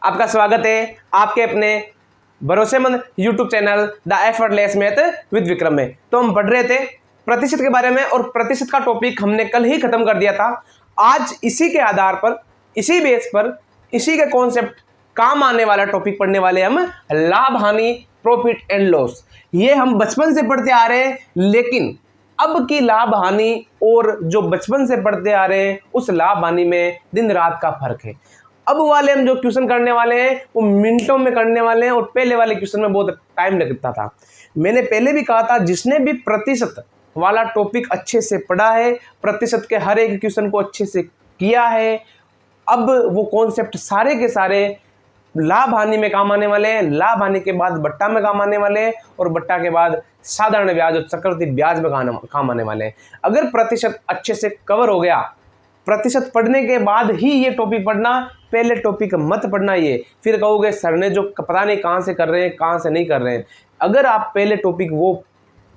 आपका स्वागत है आपके अपने भरोसेमंद YouTube channel the effortless math with Vikram में। तो हम पढ़ रहे थे प्रतिशत के बारे में और प्रतिशत का टॉपिक हमने कल ही खत्म कर दिया था। आज इसी के आधार पर, इसी बेस पर, इसी के कॉन्सेप्ट काम आने वाला टॉपिक पढ़ने वाले हम लाभ हानि, प्रॉफिट एंड लॉस। ये हम बचपन से पढ़ते आ रहे हैं, लेकिन अब की लाभ हानि और जो बचपन से पढ़ते आ रहे हैं उस लाभ हानि में दिन रात का फर्क है। अब वाले हम जो क्वेश्चन करने वाले हैं वो मिनटों में करने वाले हैं और पहले वाले क्वेश्चन में बहुत टाइम लगता था। मैंने पहले भी कहा था, जिसने भी प्रतिशत वाला टॉपिक अच्छे से पढ़ा है, प्रतिशत के हर एक क्वेश्चन को अच्छे से किया है, अब वो कॉन्सेप्ट सारे के सारे लाभ हानि में काम आने वाले हैं। लाभ हानि के बाद बट्टा में काम आने वाले हैं और बट्टा के बाद साधारण ब्याज और चक्रवृद्धि ब्याज में काम आने वाले हैं। अगर प्रतिशत अच्छे से कवर हो गया, प्रतिशत पढ़ने के बाद ही ये टॉपिक पढ़ना, पहले टॉपिक मत पढ़ना। ये फिर कहोगे सर ने जो पता नहीं कहाँ से कर रहे हैं, कहाँ से नहीं कर रहे हैं। अगर आप पहले टॉपिक वो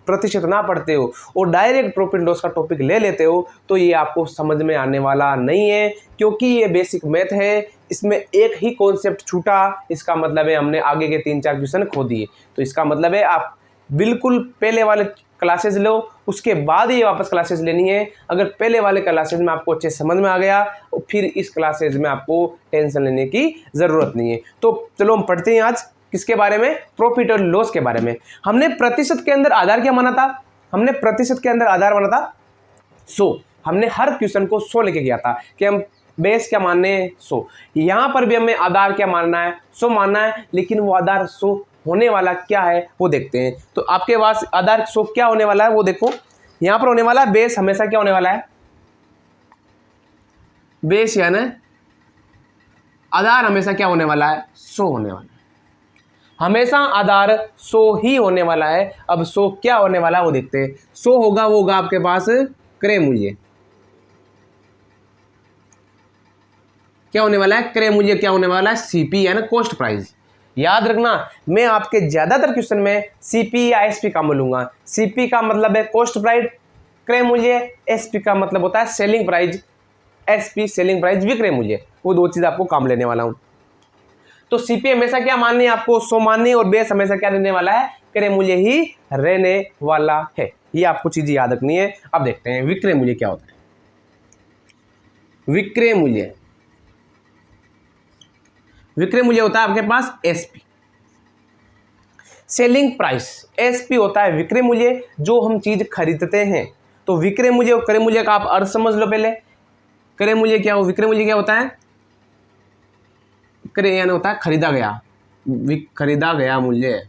प्रतिशत ना पढ़ते हो और डायरेक्ट प्रॉफिट लॉस का टॉपिक ले लेते हो तो ये आपको समझ में आने वाला नहीं है, क्योंकि ये बेसिक मैथ है। इसमें एक ही कॉन्सेप्ट छूटा, इसका मतलब है हमने आगे के 3-4 क्वेश्चन खो दिए। तो इसका मतलब है आप बिल्कुल पहले वाले क्लासेस लो, उसके बाद ये वापस क्लासेस लेनी है। अगर पहले वाले क्लासेस में आपको अच्छे समझ में आ गया और फिर इस क्लासेस में आपको टेंशन लेने की ज़रूरत नहीं है। तो चलो हम पढ़ते हैं आज किसके बारे में, प्रॉफिट और लॉस के बारे में। हमने प्रतिशत के अंदर आधार क्या माना था? हमने प्रतिशत के अंदर आधार माना था 100। हमने हर क्वेश्चन को 100 लेके गया था कि हम बेस क्या मानने हैं 100। यहाँ पर भी हमें आधार क्या मानना है, 100 मानना है, लेकिन वो आधार 100 होने वाला क्या है वो देखते हैं। तो आपके पास आधार 100 क्या होने वाला है वो देखो। यहाँ पर होने वाला है बेस हमेशा क्या होने वाला है, बेस यानी आधार हमेशा क्या होने वाला है, 100 होने वाला है। हमेशा आधार 100 ही होने वाला है। अब 100 क्या होने वाला है वो देखते हैं। 100 होगा वो होगा आपके पास क्रय मूल्य। क्या होने वाला है, क्रय मूल्य क्या होने वाला है, सीपी यानी कॉस्ट प्राइस। याद रखना, मैं आपके ज्यादातर क्वेश्चन में सीपी या एसपी का बोलूंगा। सीपी का मतलब है कॉस्ट प्राइस, क्रय मूल्य। एसपी का मतलब होता है selling price, SP selling price, विक्रय मूल्य। वो दो चीज आपको काम लेने वाला हूं। तो सीपी हमेशा क्या माननी है आपको, 100 माननी है, और बेस हमेशा क्या रहने वाला है, क्रय मूल्य ही रहने वाला है। ये आपको चीजें याद रखनी है। अब देखते हैं विक्रय मूल्य क्या होता है। विक्रय मूल्य, विक्रय मूल्य होता है आपके पास एसपी। सेलिंग प्राइस, एसपी होता है विक्रय मूल्य, जो हम चीज खरीदते हैं। तो विक्रय मूल्य और क्रय मूल्य का आप अर्थ समझ लो पहले। क्रय मूल्य क्या हो, विक्रय मूल्य क्या होता है, क्रय यानी होता है खरीदा गया, खरीदा गया मूल्य।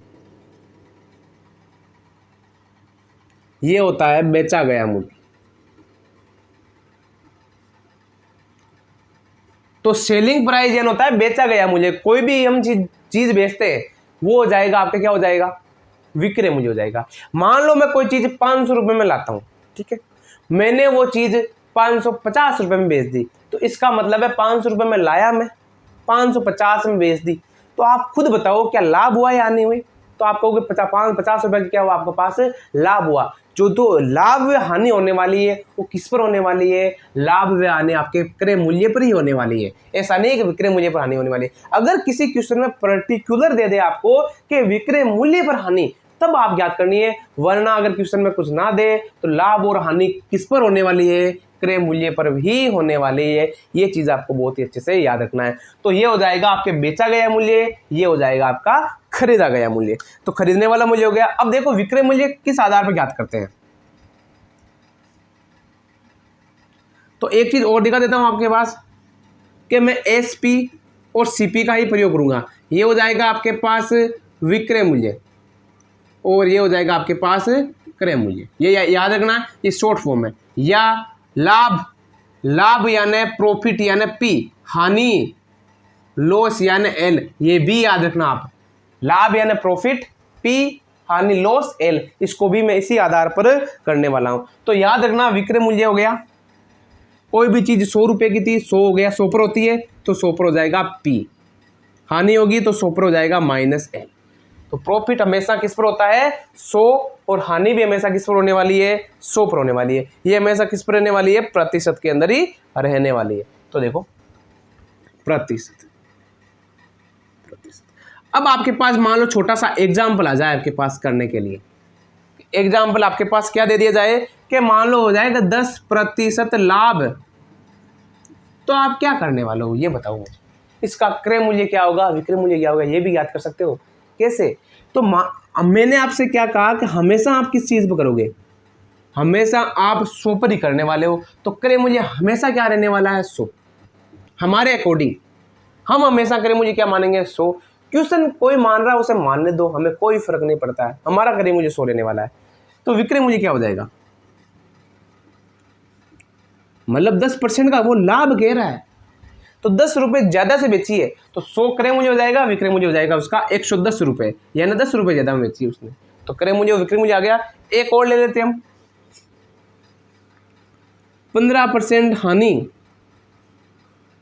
ये होता है बेचा गया मूल्य। तो सेलिंग प्राइस यानी होता है बेचा गया मूल्य। कोई भी हम चीज बेचते हैं वो हो जाएगा आपका क्या हो जाएगा, विक्रय मूल्य हो जाएगा। मान लो मैं कोई चीज 500 रुपए में लाता हूं, ठीक है, मैंने वो चीज 550 रुपए में बेच दी, तो इसका मतलब है 500 रुपए में लाया, मैं 550 में बेच दी। तो आप खुद बताओ क्या लाभ हुआ या नहीं हुई। तो आप कहोगे 50 रुपए की क्या हुआ, आपके पास लाभ हुआ। जो तो लाभ व हानि होने वाली है वो किस पर होने वाली है, लाभ व हानि आपके क्रय मूल्य पर ही होने वाली है। ऐसा नहीं कि विक्रय मूल्य पर हानि होने वाली है। अगर किसी क्वेश्चन में पर्टिकुलर दे दे आपको कि विक्रय मूल्य पर हानि, तब आप याद करनी है, वरना अगर क्वेश्चन में कुछ ना दे तो लाभ और हानि किस पर होने वाली है, क्रय मूल्य पर भी होने वाली है। ये चीज आपको बहुत ही अच्छे से याद रखना है। तो ये हो जाएगा आपके बेचा गया मूल्य, ये हो जाएगा आपका खरीदा गया मूल्य। तो खरीदने वाला मूल्य हो गया। अब देखो विक्रय मूल्य किस आधार पर ज्ञात करते हैं। तो एक चीज और दिखा देता हूं आपके पास कि मैं एसपी और सीपी का ही प्रयोग करूंगा। ये हो जाएगा आपके पास विक्रय मूल्य और ये हो जाएगा आपके पास क्रय मूल्य। ये याद रखना, ये शॉर्ट फॉर्म है। या लाभ, लाभ यानी प्रॉफिट यानी पी, हानि लॉस यानी एल, ये भी याद रखना आप। लाभ यानी प्रॉफिट, पी, हानि लॉस एल, इसको भी मैं इसी आधार पर करने वाला हूं। तो याद रखना विक्रय मूल्य हो गया, कोई भी चीज 100 रुपए की थी, 100 हो गया, 100 पर होती है तो 100 पर हो जाएगा पी, हानि होगी तो 100 पर हो जाएगा माइनस एल। तो प्रॉफिट हमेशा किस पर होता है, 100, और हानि भी हमेशा किस पर होने वाली है, 100 पर होने वाली है। ये हमेशा किस पर रहने वाली है, प्रतिशत के अंदर ही रहने वाली है। तो देखो प्रतिशत, 10%। अब आपके पास मान लो छोटा सा एग्जाम्पल आ जाए आपके पास करने के लिए। एग्जाम्पल आपके पास क्या दे दिया जाए कि मान लो हो जाएगा 10% लाभ, तो आप क्या करने वाले हो ये बताओ मुझे। इसका क्रय मूल्य क्या होगा, विक्रय मूल्य क्या होगा, ये भी याद कर सकते हो। कैसे? तो मैंने आपसे क्या कहा कि हमेशा आप किस चीज़ पर करोगे, हमेशा आप 100 पर ही करने वाले हो। तो क्रय मूल्य हमेशा क्या रहने वाला है, 100। हमारे अकॉर्डिंग हम हमेशा क्रय मूल्य क्या मानेंगे, 100। क्वेश्चन कोई मान रहा है उसे मानने दो, हमें कोई फर्क नहीं पड़ता है, हमारा क्रय मूल्य 100 रहने वाला है। तो विक्रय मूल्य क्या हो जाएगा, मतलब 10% का वो लाभ कह रहा है, तो 10 रुपये ज़्यादा से बेची है तो 100 क्रय मूल्य हो जाएगा, विक्रय मूल्य हो जाएगा उसका 110 रुपये, यानी 10 रुपये ज़्यादा में बेची उसने, तो क्रय मूल्य विक्रय मूल्य आ गया। एक और ले लेते हम, 15% हानि,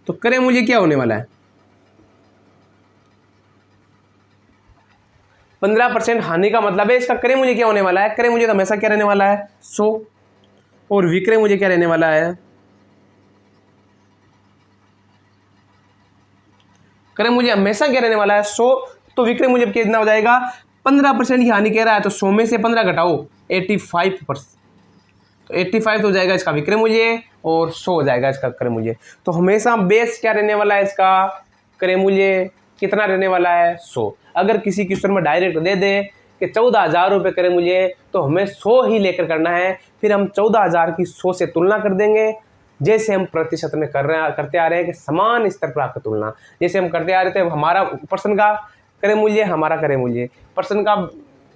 तो क्रय मूल्य क्या होने वाला है, 15% हानि का मतलब है इसका क्रय मूल्य क्या होने वाला है, क्रय मूल्य तो हमेशा क्या रहने वाला है, 100, और विक्रय मूल्य क्या रहने वाला है, क्रय मूल्य हमेशा क्या रहने वाला है, 100। तो विक्रय मूल्य कितना हो जाएगा, 15% की हानि कह रहा है तो 100 में से 15 घटाओ 85%, तो 85 तो हो जाएगा इसका विक्रय मूल्य और 100 हो जाएगा इसका क्रय मूल्य। तो हमेशा बेस क्या रहने वाला है इसका, क्रय मूल्य कितना रहने वाला है, 100। अगर किसी क्वेश्चन में डायरेक्ट दे दे कि 14,000 रुपये क्रय मूल्य, तो हमें 100 ही लेकर करना है, फिर हम 14,000 की 100 से तुलना कर देंगे, जैसे हम प्रतिशत में करते आ रहे हैं कि समान स्तर पर आपकी तुलना, जैसे हम करते आ रहे थे, हमारा पर्सन का क्रय मूल्य हमारा क्रय मूल्य, पर्सन का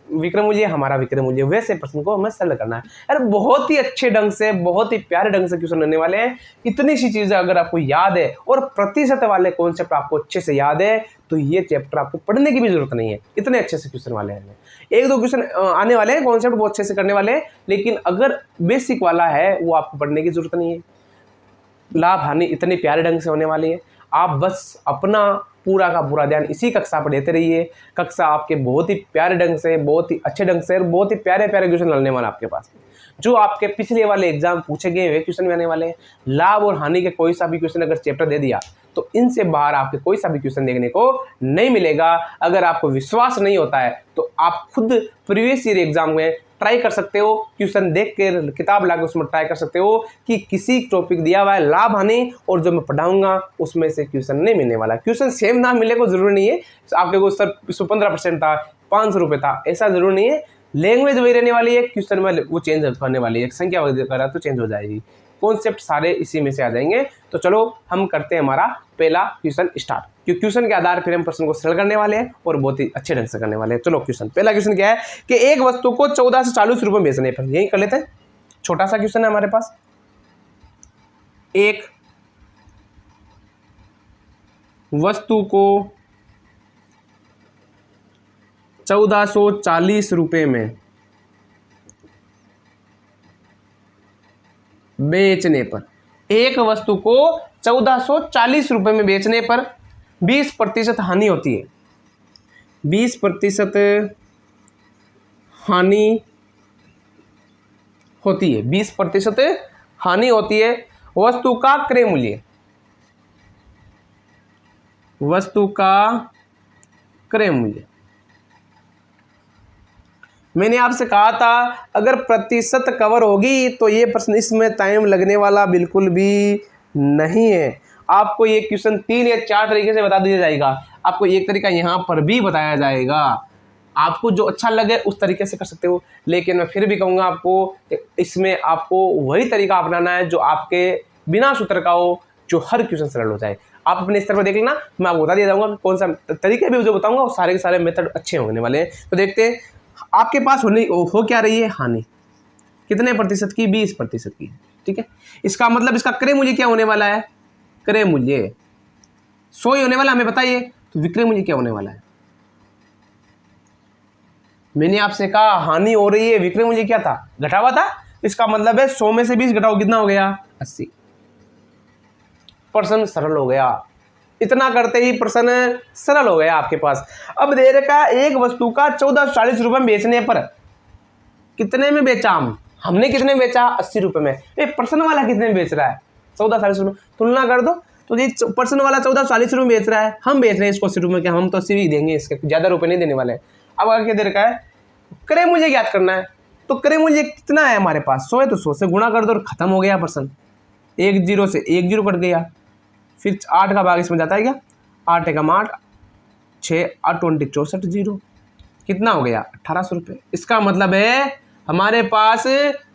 विक्रय मूल्य हमारा विक्रय मूल्य, वैसे पर्सन को हमें सरल करना है। अरे बहुत ही अच्छे ढंग से, बहुत ही प्यारे ढंग से क्वेश्चन रहने वाले हैं। इतनी सी चीजें अगर आपको याद है और प्रतिशत वाले कॉन्सेप्ट आपको अच्छे से याद है, तो ये चैप्टर आपको पढ़ने की भी जरूरत नहीं है, इतने अच्छे से क्वेश्चन वाले हैं। एक दो क्वेश्चन आने वाले हैं, कॉन्सेप्ट बहुत अच्छे से करने वाले हैं, लेकिन अगर बेसिक वाला है वो आपको पढ़ने की जरूरत नहीं है। लाभ हानि इतने प्यारे ढंग से होने वाली है, आप बस अपना पूरा का पूरा ध्यान इसी कक्षा पर देते रहिए। कक्षा आपके बहुत ही प्यारे ढंग से, बहुत ही अच्छे ढंग से और बहुत ही प्यारे प्यारे क्वेश्चन लाने वाला आपके पास, जो आपके पिछले वाले एग्जाम पूछे गए वे क्वेश्चन भी आने वाले हैं। लाभ और हानि के कोई सा भी क्वेश्चन अगर चैप्टर दे दिया तो इनसे बाहर आपके कोई सा भी क्वेश्चन देखने को नहीं मिलेगा। अगर आपको विश्वास नहीं होता है तो आप खुद प्रीवियस ईयर एग्जाम में ट्राई कर सकते हो, क्वेश्चन देख कर किताब लाकर उसमें ट्राई कर सकते हो कि किसी टॉपिक दिया हुआ है लाभ हानि और जो मैं पढ़ाऊंगा उसमें से क्वेश्चन नहीं मिलने वाला। क्वेश्चन सेम ना मिले को जरूरी नहीं है, आपके को सर 15% था, 500 रुपये था, ऐसा जरूर नहीं है। लैंग्वेज वही रहने वाली है, क्वेश्चन में वो चेंज करने वाली है, संख्या वगैरह तो चेंज हो जाएगी, कॉन्सेप्ट सारे इसी में से आ जाएंगे। तो चलो हम करते हैं हमारा पहला क्वेश्चन स्टार्ट, क्योंकि क्वेश्चन के आधार पर हम प्रश्न को सरल करने वाले हैं और बहुत ही अच्छे ढंग से करने वाले हैं। चलो क्वेश्चन, पहला क्वेश्चन क्या है कि एक वस्तु को 14 से 40 रुपये बेचने पर, यही कर लेते हैं, छोटा सा क्वेश्चन है हमारे पास। एक वस्तु को 1440 रुपये में बेचने पर, एक वस्तु को 1440 रुपये में बेचने पर 20% हानि होती है, 20% हानि होती है, 20% हानि होती है। वस्तु का क्रय मूल्य, वस्तु का क्रय मूल्य, मैंने आपसे कहा था अगर प्रतिशत कवर होगी तो ये प्रश्न इसमें टाइम लगने वाला बिल्कुल भी नहीं है। आपको ये क्वेश्चन 3 या 4 तरीके से बता दिया जाएगा, आपको एक तरीका यहाँ पर भी बताया जाएगा, आपको जो अच्छा लगे उस तरीके से कर सकते हो, लेकिन मैं फिर भी कहूँगा आपको इसमें आपको वही तरीका अपनाना है जो आपके बिना सूत्र का हो, जो हर क्वेश्चन सरल हो जाए। आप अपने स्तर पर देख लेना, मैं आपको बता दिया जाऊँगा कौन सा तरीके भी जो बताऊँगा वो सारे के सारे मेथड अच्छे होने वाले हैं। तो देखते हैं आपके पास हो क्या रही है हानि, कितने प्रतिशत की, 20% की, ठीक है। इसका मतलब इसका क्रय मूल्य क्या होने वाला है, क्रय मूल्य 100 ही होने वाला, हमें बताइए। तो विक्रय मूल्य क्या होने वाला है, मैंने आपसे कहा हानि हो रही है, विक्रय मूल्य क्या था, घटा हुआ था, इसका मतलब है 100 में से 20 घटाओ कितना हो गया, 80%। सरल हो गया, इतना करते ही प्रश्न सरल हो गया आपके पास। अब दे रखा एक वस्तु का 1440 रुपये में बेचने पर, कितने में बेचा हमने कितने में बेचा, 80 रुपये में। प्रश्न वाला कितने में बेच रहा है, 1440 रुपये, तुलना कर दो। तो ये पर्सन वाला 1440 रुपये बेच रहा है, हम बेच रहे हैं इसको 80 रुपये के, हम तो 80 ही देंगे, इसके ज़्यादा रुपये नहीं देने वाले हैं। अब आगे दे रखा है क्रय मूल्य ज्ञात करना है, तो क्रय मूल्य कितना है हमारे पास 100 है, तो 100 से गुणा कर दो और खत्म हो गया पर्सन। 1 0 से 1 0 कट गया, फिर 8 का भाग इसमें जाता है क्या, 8 एकम 8, 6 8 20 64 0, कितना हो गया 1800 रुपये। इसका मतलब है हमारे पास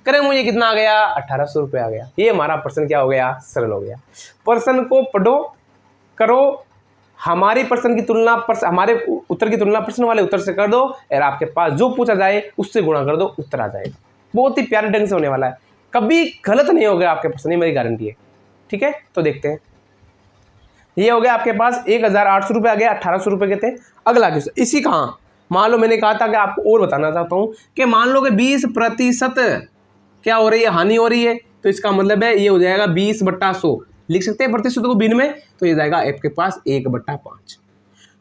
क्रय मूल्य कितना आ गया 1800 रुपये आ गया। ये हमारा प्रश्न क्या हो गया, सरल हो गया। प्रश्न को पढ़ो करो, हमारी प्रश्न की तुलना हमारे उत्तर की तुलना प्रश्न वाले उत्तर से कर दो, और आपके पास जो पूछा जाए उससे गुणा कर दो, उत्तर आ जाएगा। बहुत ही प्यारे ढंग से होने वाला है, कभी गलत नहीं होगा आपके प्रश्न, ये मेरी गारंटी है। ठीक है, तो देखते हैं। ये हो गया आपके पास 1800 रुपये आ गया, 1800 रुपये के थे। अगला क्वेश्चन इसी कहाँ, मान लो मैंने कहा था कि आपको और बताना चाहता हूँ कि मान लो कि 20% क्या हो रही है, हानि हो रही है, तो इसका मतलब है ये हो जाएगा 20/100, लिख सकते हैं प्रतिशत को बिन में, तो ये जाएगा आपके पास 1/5।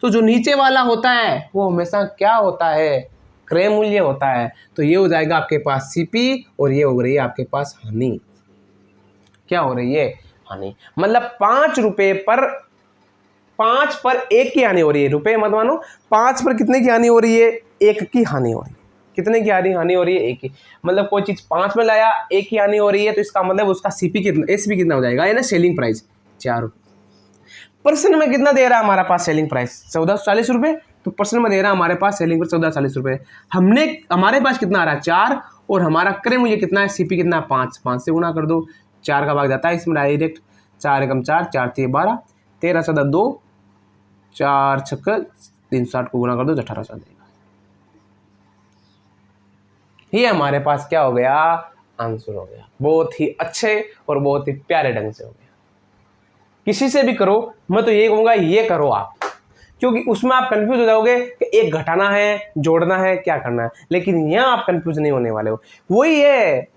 तो जो नीचे वाला होता है वो हमेशा क्या होता है, क्रय मूल्य होता है, तो ये हो जाएगा आपके पास सीपी, और ये हो रही है आपके पास हानि। क्या हो रही है, हानि। मतलब 5 रुपये पर 5 पर 1 की हानि हो रही है, रुपये मत मानो, 5 पर कितने की हानि हो रही है, 1 की हानि हो रही है। कितने की हानि हो रही है, 1 की। मतलब कोई चीज़ 5 में लाया, 1 की हानि हो रही है, तो इसका मतलब उसका सीपी कितना, एसपी कितना हो जाएगा, है ना, सेलिंग प्राइस 4 रुपये। पर्सन में कितना दे रहा है हमारा पास सेलिंग प्राइस 1440 रुपये, तो पर्सन में दे रहा है हमारे पास सेलिंग प्राइस 1440 रुपये। हमारे पास कितना आ रहा है 4, और हमारा क्रय मूल्य कितना है, सीपी कितना है 5, 5 से गुणा कर दो, 4 का भाग जाता है इसमें डायरेक्ट, 4 एकम 4, 4 3 12, 13 14 2, 4 6 360 को गुणा कर दो, 1800 देगा। ये हमारे पास क्या हो गया, आंसर हो गया। बहुत ही अच्छे और बहुत ही प्यारे ढंग से हो गया। किसी से भी करो, मैं तो ये कहूँगा ये करो आप, क्योंकि उसमें आप कंफ्यूज हो जाओगे कि एक घटाना है, जोड़ना है, क्या करना है, लेकिन यहाँ आप कंफ्यूज नहीं होने वाले हो। वही है,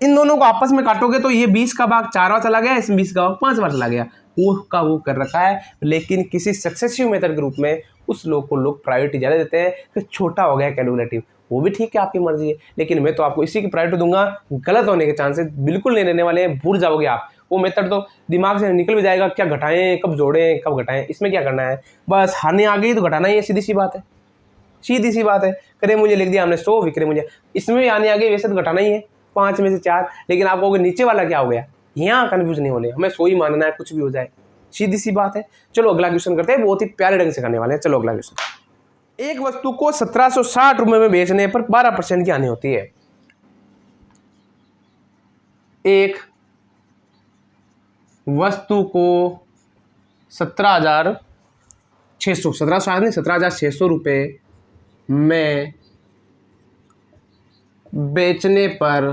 इन दोनों को आपस में काटोगे तो ये 20 का भाग 4 बार चला गया, इसमें 20 का भाग 5 बार चला गया, वो का वो कर रखा है। लेकिन किसी सक्सेसिव मेथड के रूप में उस लोग को लोग प्रायोरिटी ज़्यादा देते हैं कि छोटा हो गया कैलकुलेटिव, वो भी ठीक है, आपकी मर्जी है, लेकिन मैं तो आपको इसी की प्रायोरिटी दूंगा। गलत होने के चांसेस बिल्कुल नहीं रहने वाले हैं, भूल जाओगे आप। वो मेथड तो दिमाग से निकल भी जाएगा, क्या घटाएं, कब जोड़ें, कब घटाएं, इसमें क्या करना है, बस हानि आ गई तो घटाना ही है, सीधी सी बात है, सीधी सी बात है। क्रय मूल्य लिख दिया हमने 100, विक्रय मूल्य, इसमें भी हानि आ गई, वैसे तो घटाना ही है 5 में से 4, लेकिन आप कहोगे नीचे वाला क्या हो गया, यहाँ कंफ्यूज नहीं होने, हमें 100 ही मानना है, कुछ भी हो जाए, सीधी सी बात है। चलो अगला क्वेश्चन करते हैं, बहुत ही प्यारे ढंग से करने वाले हैं। चलो अगला क्वेश्चन, एक वस्तु को 1760 रुपये में बेचने पर 12% की हानि होती है। एक वस्तु को 17,600 रुपये में बेचने पर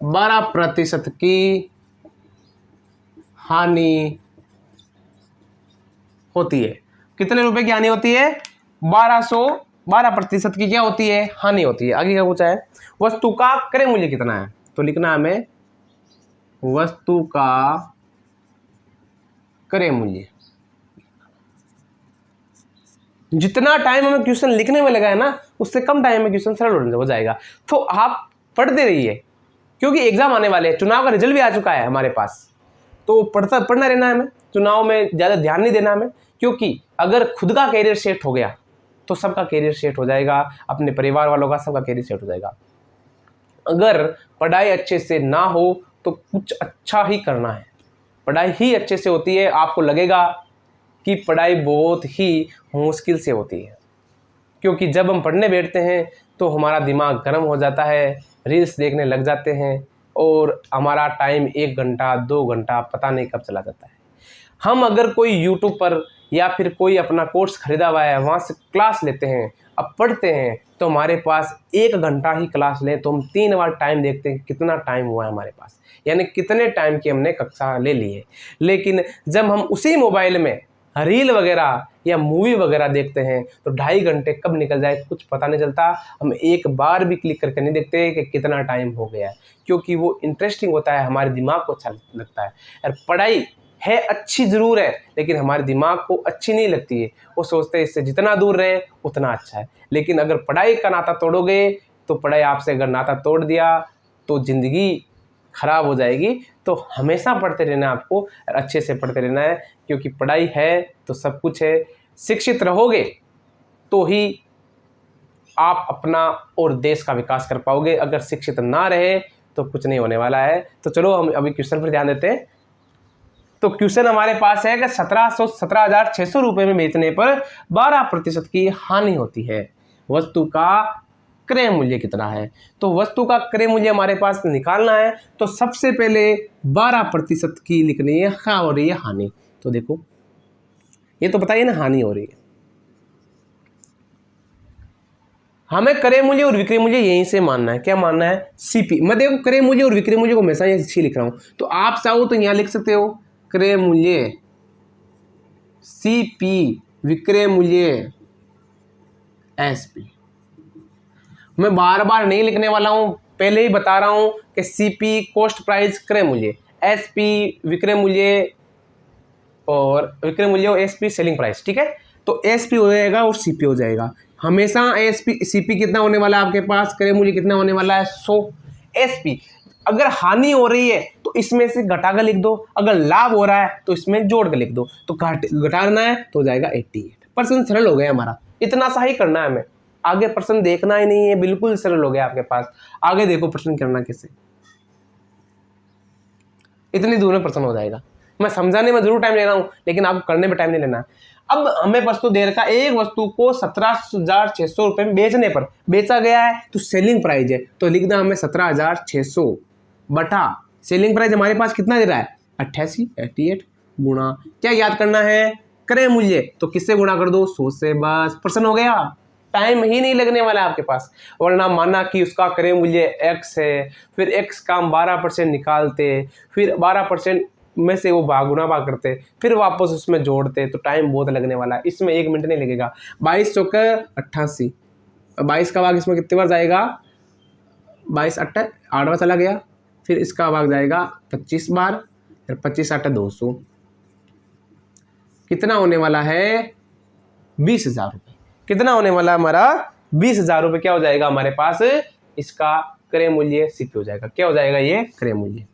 12% की हानि होती है। कितने रुपए की हानि होती है, 12% की क्या होती है, हानि होती है। आगे क्या पूछा है, वस्तु का क्रय मूल्य कितना है, तो लिखना है हमें वस्तु का क्रय मूल्य। जितना टाइम हमें क्वेश्चन लिखने में लगा है ना, उससे कम टाइम में क्वेश्चन सरल हो जाएगा। तो आप पढ़ते रहिए, क्योंकि एग्जाम आने वाले हैं, चुनाव का रिजल्ट भी आ चुका है हमारे पास, तो पढ़ना रहना है हमें। चुनाव में ज़्यादा ध्यान नहीं देना हमें, क्योंकि अगर खुद का कैरियर सेट हो गया तो सबका कैरियर सेट हो जाएगा, अपने परिवार वालों का सबका कैरियर सेट हो जाएगा। अगर पढ़ाई अच्छे से ना हो तो कुछ अच्छा ही करना है, पढ़ाई ही अच्छे से होती है, आपको लगेगा कि पढ़ाई बहुत ही मुश्किल से होती है, क्योंकि जब हम पढ़ने बैठते हैं तो हमारा दिमाग गर्म हो जाता है, रील्स देखने लग जाते हैं, और हमारा टाइम 1 घंटा 2 घंटा पता नहीं कब चला जाता है। हम अगर कोई यूट्यूब पर या फिर कोई अपना कोर्स खरीदा हुआ है, वहाँ से क्लास लेते हैं, अब पढ़ते हैं, तो हमारे पास 1 घंटा ही क्लास लें तो हम 3 बार टाइम देखते हैं कितना टाइम हुआ है हमारे पास, यानी कितने टाइम की हमने कक्षा ले ली है। लेकिन जब हम उसी मोबाइल में रील वगैरह या मूवी वगैरह देखते हैं तो 2.5 घंटे कब निकल जाए कुछ पता नहीं चलता। हम एक बार भी क्लिक करके नहीं देखते कि कितना टाइम हो गया है, क्योंकि वो इंटरेस्टिंग होता है, हमारे दिमाग को अच्छा लगता है। और पढ़ाई है अच्छी ज़रूर है, लेकिन हमारे दिमाग को अच्छी नहीं लगती है, वो सोचते हैं इससे जितना दूर रहे उतना अच्छा है। लेकिन अगर पढ़ाई का नाता तोड़ोगे तो पढ़ाई आपसे अगर नाता तोड़ दिया तो ज़िंदगी खराब हो जाएगी। तो हमेशा पढ़ते रहना आपको और अच्छे से पढ़ते रहना है, क्योंकि पढ़ाई है तो सब कुछ है। शिक्षित रहोगे तो ही आप अपना और देश का विकास कर पाओगे, अगर शिक्षित ना रहे तो कुछ नहीं होने वाला है। तो चलो हम अभी क्वेश्चन पर ध्यान देते हैं। तो क्वेश्चन हमारे पास है कि 17,600 रुपये में बेचने पर 12% की हानि होती है, वस्तु का क्रय मूल्य कितना है। तो वस्तु का क्रय मूल्य हमारे पास निकालना है, तो सबसे पहले 12% की लिखनी है, क्या हो रही है, हानि। तो देखो ये तो बताइए ना, हानि हो रही है। हमें क्रय मूल्य और विक्रय मूल्य यहीं से मानना है। क्या मानना है, सीपी। मैं देखो क्रय मूल्य और विक्रय मूल्य को हमेशा यही लिख रहा हूं, तो आप चाहो तो यहां लिख सकते हो क्रय मूल्य सीपी, विक्रय मूल्य एसपी। मैं बार बार नहीं लिखने वाला हूं, पहले ही बता रहा हूं कि सीपी कॉस्ट प्राइस क्रय मूल्य, एसपी विक्रय मूल्य और विक्रय मूल्य और एसपी सेलिंग प्राइस। ठीक है, तो एसपी हो जाएगा और सीपी हो जाएगा। हमेशा एसपी सीपी कितना होने वाला है आपके पास, क्रय मूल्य कितना होने वाला है 100। एसपी अगर हानि हो रही है तो इसमें से घटा कर लिख दो, अगर लाभ हो रहा है तो इसमें जोड़ कर लिख दो। तो घटाना है तो हो जाएगा 88%। सरल हो गया हमारा, इतना सा ही करना है हमें, आगे प्रश्न देखना ही नहीं है, बिल्कुल सरल हो गया आपके पास। आगे देखो प्रश्न करना कैसे, इतनी दूर में प्रश्न हो जाएगा। मैं समझाने में जरूर टाइम ले रहा हूं, लेकिन आपको करने में टाइम नहीं लेना। अब हमें वस्तु दे रखा, एक वस्तु को 17,600 रुपए में बेचने पर बेचा गया है, तो सेलिंग प्राइस है, तो लिखना हमें 17,600 बटा सेलिंग प्राइस हमारे पास कितना दे रहा है 88 गुणा क्या याद करना है, क्रय मूल्य। तो किससे गुणा कर दो 100 से, बस प्रश्न हो गया। टाइम ही नहीं लगने वाला है आपके पास। वरना माना कि उसका क्रय मूल्य x है, फिर x का हम 12% निकालते, फिर 12% में से वो गुना भाग करते, फिर वापस उसमें जोड़ते, तो टाइम बहुत लगने वाला है। इसमें 1 मिनट नहीं लगेगा। 22 चौके 88, 22 का भाग इसमें कितने बार जाएगा, 22 8 8वां चला गया, फिर इसका भाग जाएगा 25 बार, फिर 25 8 200, कितना होने वाला है 20,000 रुपये। कितना होने वाला हमारा 20,000 रुपये। क्या हो जाएगा हमारे पास, इसका क्रय मूल्य सीपी हो जाएगा। क्या हो जाएगा ये क्रय मूल्य,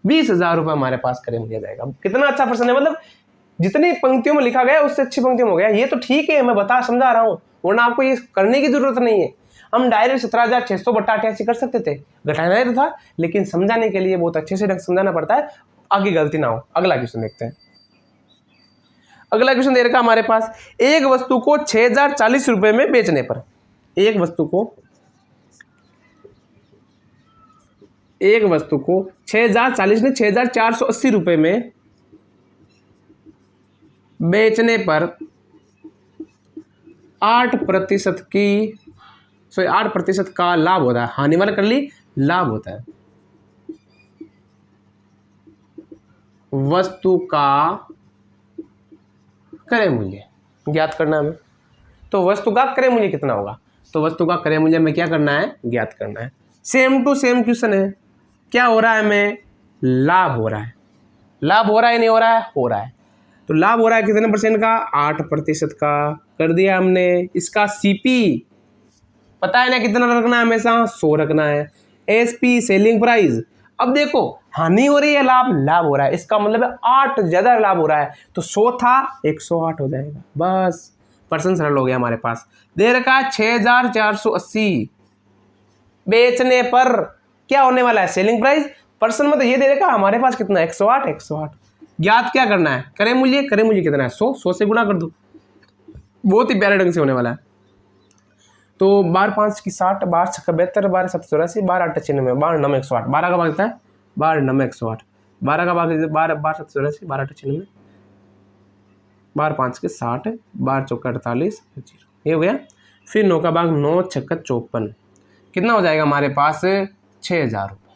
20,000 रुपये हमारे पास क्रय मूल्य जाएगा। कितना अच्छा प्रश्न है, मतलब जितनी पंक्तियों में लिखा गया उससे अच्छी पंक्तियों में हो गया। ये तो ठीक है, मैं समझा रहा हूँ, वरना आपको ये करने की जरूरत नहीं है। हम डायरेक्ट 17,600 बटा 88 कर सकते थे, घटाना ही तो था, लेकिन समझाने के लिए बहुत अच्छे से समझाना पड़ता है, आगे गलती ना हो। अगला क्वेश्चन देखते हैं। अगला क्वेश्चन दे रखा हमारे पास, एक वस्तु को 6,040 रुपए में बेचने पर, एक वस्तु को 6,040 ने 6,480 रुपए में बेचने पर 8% का लाभ होता है। हानि वाला कर ली, लाभ होता है। वस्तु का क्रय मूल्य ज्ञात करना हमें। तो वस्तु का क्रय मूल्य कितना होगा, तो वस्तु का क्रय मूल्य में क्या करना है, ज्ञात करना है। सेम टू सेम क्वेश्चन है। क्या हो रहा है, हमें लाभ हो रहा है। लाभ हो रहा है नहीं हो रहा है, हो रहा है। तो लाभ हो रहा है कितने परसेंट का, 8% का कर दिया हमने। इसका सीपी पता है ना कितना रखना है, हमेशा 100 रखना है। एसपी सेलिंग प्राइस, अब देखो हानि हो रही है, लाभ हो रहा है, इसका मतलब है 8 ज्यादा लाभ हो रहा है, तो 100 था 108 हो जाएगा। बस प्रश्न सरल हो गया हमारे पास। दे रखा 6,480 बेचने पर क्या होने वाला है, सेलिंग प्राइस। प्रश्न में तो ये दे रखा हमारे पास कितना 108। ज्ञात क्या करना है, क्रय मूल्य कितना है 100 से गुणा कर दो, बहुत ही प्यारे ढंग से होने वाला है। तो 12 5 की 60, 12 6 72, 12 7 84, 12 8 96, 12 9 108, 12 का भाग कितना है 12 9 108, 12 का भाग 12 12 7 84, 12 8 96, 12 5 के 60, 12 चौका 48, ये हो गया। फिर 9 का भाग 9 6 54, कितना हो जाएगा हमारे पास 6,000 रुपये।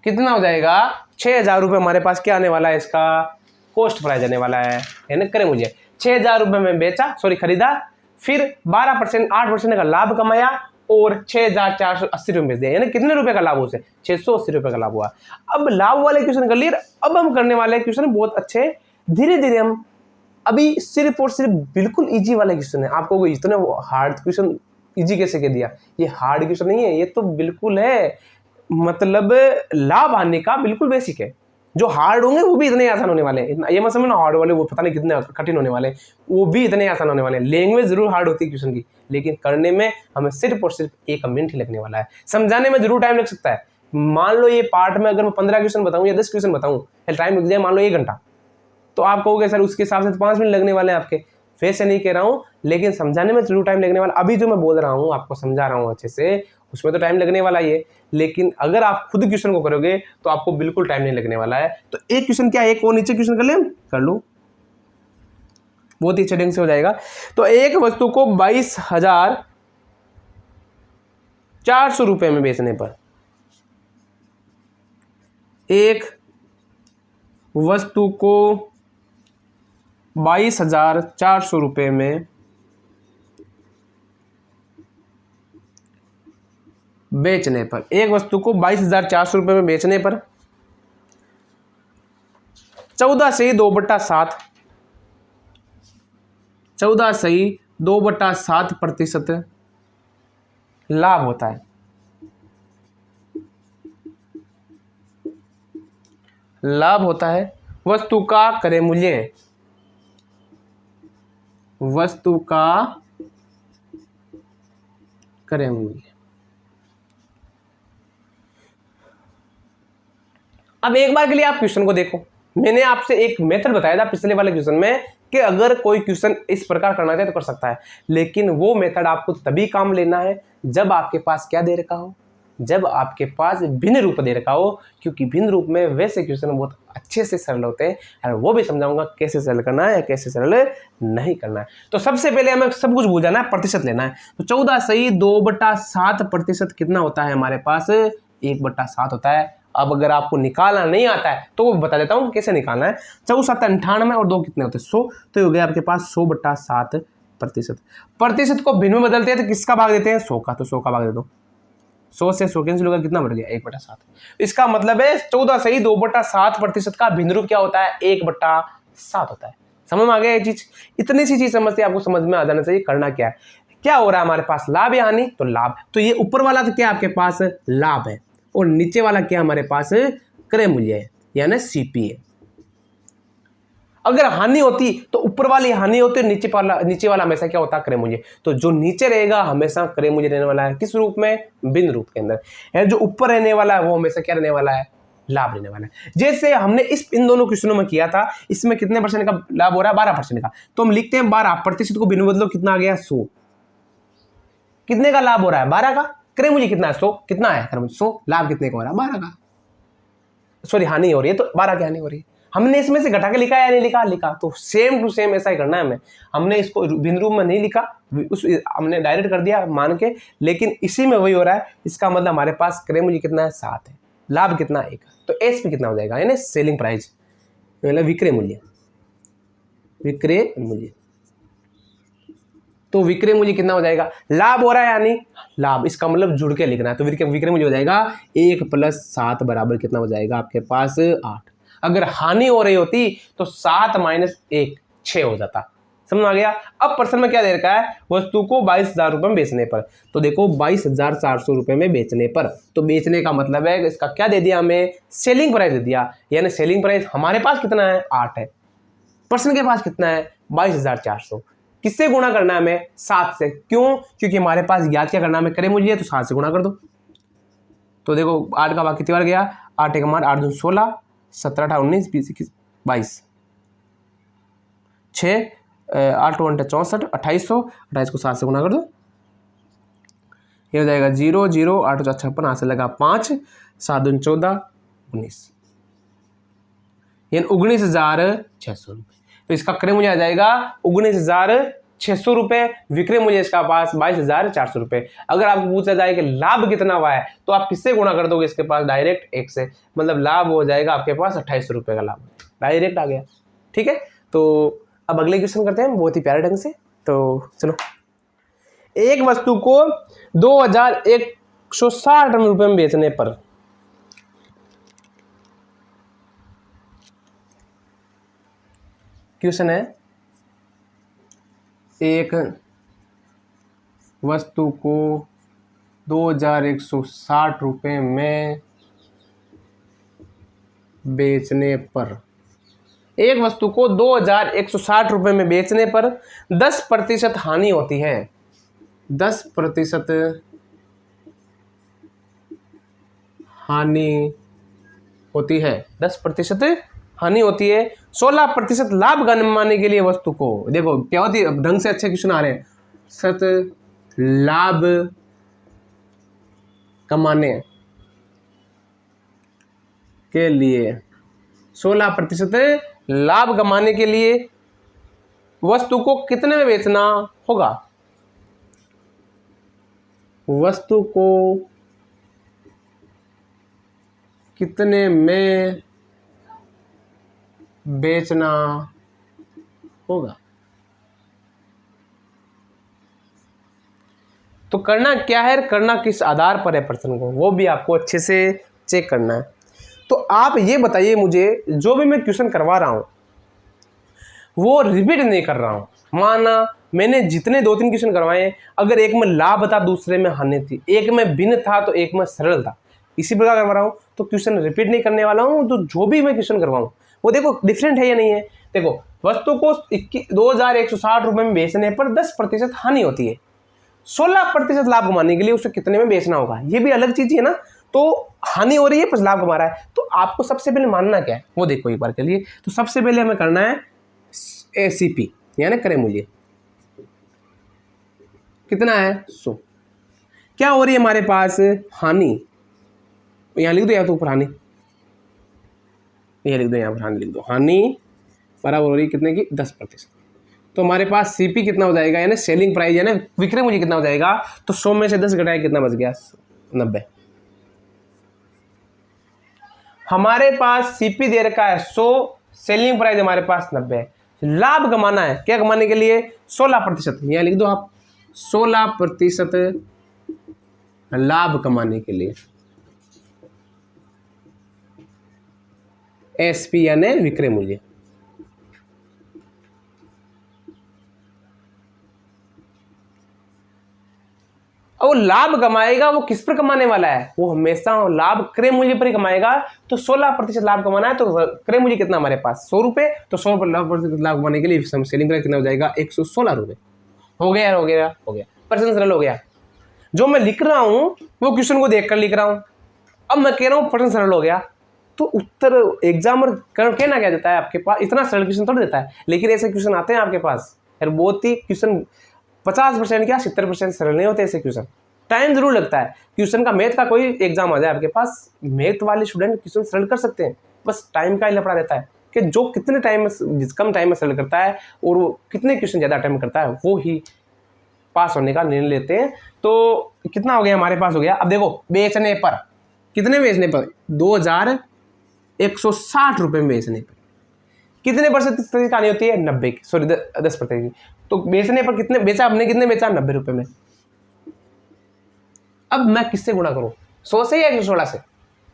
कितना हो जाएगा 6,000 रुपये हमारे पास क्या आने वाला है, इसका कॉस्ट प्राइस आने वाला है, यानी क्रय मूल्य। 6,000 रुपये में बेचा, खरीदा, फिर 12% 8% का लाभ कमाया और 6,480 रुपये बेच दिया, यानी कितने रुपए का लाभ उसे 680 रुपये का लाभ हुआ। अब लाभ वाले क्वेश्चन कर लिए। अब हम करने वाले क्वेश्चन बहुत अच्छे, धीरे धीरे हम अभी सिर्फ और सिर्फ बिल्कुल इजी वाले क्वेश्चन है। आपको कोई इतने हार्ड क्वेश्चन इजी कैसे कह दिया, ये हार्ड क्वेश्चन नहीं है, ये तो बिल्कुल है मतलब लाभ हानि का बिल्कुल बेसिक है। जो हार्ड होंगे वो भी इतने आसान होने वाले हैं, ये मत समझना हार्ड वाले वो पता नहीं कितने कठिन होने वाले हैं, वो भी इतने आसान होने वाले हैं। लैंग्वेज जरूर हार्ड होती है क्वेश्चन की, लेकिन करने में हमें सिर्फ और सिर्फ 1 मिनट ही लगने वाला है। समझाने में जरूर टाइम लग सकता है, मान लो ये पार्ट में अगर मैं 15 क्वेश्चन बताऊं या 10 क्वेश्चन बताऊं, टाइम लग जाए मान लो 1 घंटा, तो आप कहोगे सर उसके हिसाब से तो 5 मिनट लगने वाले हैं आपके। फिर से नहीं कह रहा हूं, लेकिन समझाने में जरूर टाइम लगने वाला। अभी जो मैं बोल रहा हूं आपको समझा रहा हूं अच्छे से, उसमें तो टाइम लगने वाला ही है, लेकिन अगर आप खुद क्वेश्चन को करोगे तो आपको बिल्कुल टाइम नहीं लगने वाला है। तो एक क्वेश्चन क्या, एक और नीचे क्वेश्चन कर ले, कर लो, बहुत ही अच्छे ढंग से हो जाएगा। तो एक वस्तु को 22,400 रुपए में बेचने पर, एक वस्तु को 22,400 रुपए में बेचने पर, एक वस्तु को 22,400 रुपए में बेचने पर 14 से 2/7 2/7% लाभ होता है। लाभ होता है, वस्तु का क्रय मूल्य है, वस्तु का क्रय मूल्य। अब एक बार के लिए आप क्वेश्चन को देखो, मैंने आपसे एक मेथड बताया था पिछले वाले क्वेश्चन में कि अगर कोई क्वेश्चन इस प्रकार करना चाहे तो कर सकता है, लेकिन वो मेथड आपको तभी काम लेना है जब आपके पास क्या दे रखा हो, जब आपके पास भिन्न रूप दे रखा हो, क्योंकि भिन्न रूप में वैसे क्वेश्चन बहुत अच्छे से सरल होते हैं, और वो भी समझाऊंगा कैसे सरल करना है या कैसे सरल नहीं करना है। तो सबसे पहले हमें सब कुछ भूल जाना है, प्रतिशत लेना है। तो 14/2/7% कितना होता है हमारे पास, 1/7 होता है। अब अगर आपको निकालना नहीं आता है तो वो बता देता हूँ कैसे निकालना है। 4×7 = 98 और 2 कितने होते हैं, 100, तो ये हो गया आपके पास 100/7%। प्रतिशत को भिन्न में बदलते हैं तो किसका भाग देते हैं, 100 का, तो 100 का भाग दे दो, 100 से 100 कैंसिल होगा, कितना बढ़ गया, 1/7। इसका मतलब है 14/2/7% का भिन्न रूप क्या होता है, 1/7 होता है। समझ में आ गया ये चीज, इतनी सी चीज समझते आपको समझ में आ जाना चाहिए। करना क्या है, क्या हो रहा है हमारे पास, लाभ या हानि, तो लाभ, तो ये ऊपर वाला तो क्या आपके पास लाभ है, और नीचे वाला क्या हमारे पास क्रय मूल्य है, यानी सीपी है। अगर हानि होती तो ऊपर वाली हानि होती, नीचे वाला हमेशा क्या होता, क्रय मूल्य। तो जो नीचे रहेगा हमेशा क्रय मूल्य रहने वाला है, किस रूप में, भिन्न रूप के अंदर। है जो ऊपर रहने वाला है वो हमेशा क्या रहने वाला है, लाभ रहने वाला है। जैसे हमने इन दोनों क्वेश्चनों में किया था, इसमें कितने परसेंट का लाभ हो रहा है, 12% का, तो हम लिखते हैं 12%, को भिन्न बदलो, कितना आ गया, 100। कितने का लाभ हो रहा है, 12 का, क्रय मूल्य कितना है, 100, कितना है क्रय मूल्य, 100, लाभ कितने का हो रहा है, 12 का, सॉरी हानि हो रही है तो 12 की हानि हो रही है। हमने इसमें से घटा के लिखा या नहीं लिखा, लिखा, तो सेम टू सेम ऐसा ही करना है हमें। हमने इसको भिन्न रूप में नहीं लिखा, हमने डायरेक्ट कर दिया मान के, लेकिन इसी में वही हो रहा है। इसका मतलब हमारे पास क्रय मूल्य कितना है, 7 है, लाभ कितना, 1, तो एसपी कितना हो जाएगा, यानी सेलिंग प्राइस, मतलब विक्रय मूल्य, विक्रय मूल्य। तो विक्रय मूल्य कितना हो जाएगा, लाभ हो रहा है यानी लाभ, इसका मतलब जुड़ के लिखना है, तो विक्रय मूल्य हो जाएगा 1 + 7 बराबर कितना हो जाएगा आपके पास, 8। अगर हानि हो रही होती तो 7 - 1 6 हो जाता। समझ में आ गया। अब प्रश्न में क्या दे रखा है, वस्तु को 22,000 रुपए में बेचने पर, तो देखो 22,400 रुपए में बेचने पर, तो बेचने का मतलब है इसका क्या दे दिया हमें, सेलिंग प्राइस दे दिया, यानी सेलिंग प्राइस हमारे पास कितना है, 8 है, पर्सन के पास कितना है, 22,400। किससे गुणा करना है हमें, 7 से, क्यों, क्योंकि हमारे पास ज्ञात क्या करना है, हमें क्रय मूल्य है, तो 7 से गुणा कर दो। तो देखो 8 का भाग कितनी बार गया, 8 का मान 8 दूनी 16, 17 18 19 20 21 22, 6 8 × 8 64, 2800, 28 को 7 से गुणा कर दो, ये हो जाएगा 0 0 8 × 56, 8 से लगा 5, 7 दूनी 14 19, यानी 19,600 रुपये। तो इसका क्रय मूल्य आ जाएगा 19,600 रुपये, विक्रय मूल्य इसका पास 22,400 रुपये। अगर आपको पूछा जाए कि लाभ कितना हुआ है, तो आप किससे गुणा कर दोगे इसके पास, डायरेक्ट 1 से, मतलब लाभ हो जाएगा आपके पास 2800 रुपये का लाभ, डायरेक्ट आ गया। ठीक है, तो अब अगले क्वेश्चन करते हैं बहुत ही प्यारे ढंग से। तो चलो, एक वस्तु को 2,160 रुपये में बेचने पर, क्वेश्चन है, एक वस्तु को 2160 रुपये में बेचने पर, एक वस्तु को 2160 रुपये में बेचने पर 10% हानि होती है। 10% हानि होती है। 10% हानि होती है। 16% लाभ कमाने के लिए वस्तु को, देखो क्या होती है, ढंग से अच्छे क्वेश्चन आ रहे हैं। सत लाभ कमाने के लिए 16% लाभ कमाने के लिए वस्तु को कितने में बेचना होगा? वस्तु को कितने में बेचना होगा? तो करना क्या है, करना किस आधार पर है प्रश्न को, वो भी आपको अच्छे से चेक करना है। तो आप ये बताइए मुझे, जो भी मैं क्वेश्चन करवा रहा हूं वो रिपीट नहीं कर रहा हूं। माना मैंने जितने 2-3 क्वेश्चन करवाए, अगर एक में लाभ था, दूसरे में हानि थी, एक में भिन्न था तो एक में सरल था, इसी प्रकार करवा रहा हूं, तो क्वेश्चन रिपीट नहीं करने वाला हूं। तो जो भी मैं क्वेश्चन करवाऊं वो देखो डिफरेंट है या नहीं है। देखो, वस्तु को 2160 रुपये में बेचने पर 10% हानि होती है। 16% लाभ कमाने के लिए उसे कितने में बेचना होगा, ये भी अलग चीज है ना। तो हानि हो रही है पर लाभ कमा रहा है, तो आपको सबसे पहले मानना क्या है वो देखो एक बार के लिए। तो सबसे पहले हमें करना है एसीपी, यानी क्रय मूल्य कितना है 100। क्या हो रही है हमारे पास, हानि, यहां लिख दो या तो ऊपर हानि, यह लिख दो, यहां पर हानि लिख दो। हानि बराबर हो रही है कितने की, 10%। तो हमारे पास सीपी कितना हो जाएगा, यानी सेलिंग प्राइस, यानी विक्रय मूल्य कितना हो जाएगा। तो 100 में से 10 घटाया कितना बच गया, 90। हमारे पास सीपी दे रखा है 100, सेलिंग प्राइस हमारे पास 90 है। लाभ कमाना है, क्या कमाने के लिए, 16%, यहां लिख दो आप, 16% लाभ कमाने के लिए, एसपी यानी विक्रय मूल्य। और लाभ कमाएगा वो किस पर कमाने वाला है, वो हमेशा लाभ क्रय मूल्य पर ही कमाएगा। तो 16% लाभ कमाना है, तो क्रय मूल्य कितना हमारे पास 100 रुपये, तो 100% लाभ कमाने के लिए सेलिंग प्राइस कितना हो जाएगा, 116 रुपये। हो गया हो गया हो गया, प्रश्न सरल हो गया। जो मैं लिख रहा हूं वो क्वेश्चन को देखकर लिख रहा हूं। अब मैं कह रहा हूं प्रश्न सरल हो गया, तो उत्तर एग्जामर कहना क्या देता है आपके पास, इतना सरल क्वेश्चन थोड़ा देता है, लेकिन ऐसे क्वेश्चन आते हैं आपके पास यार। बहुत ही क्वेश्चन 50% क्या 70% सरल नहीं होते ऐसे क्वेश्चन, टाइम जरूर लगता है। क्वेश्चन का मैथ का कोई एग्जाम आ जाए आपके पास, मैथ वाले स्टूडेंट क्वेश्चन सरल कर सकते हैं, बस टाइम का ही लफड़ा रहता है कि जो कितने टाइम में, जिस कम टाइम में सरल करता है और वो कितने क्वेश्चन ज़्यादा टाइम करता है, वो ही पास होने का निर्णय लेते हैं। तो कितना हो गया हमारे पास, हो गया। अब देखो बेचने पर, कितने बेचने पर, 2160 रुपये में बेचने पर कितने % हानि होती है, 90 की, सॉरी 10% की। तो बेचने पर कितने बेचा हमने, कितने बेचा, 90 रुपये में। अब मैं किससे गुणा करूं, 100 से या 116 से,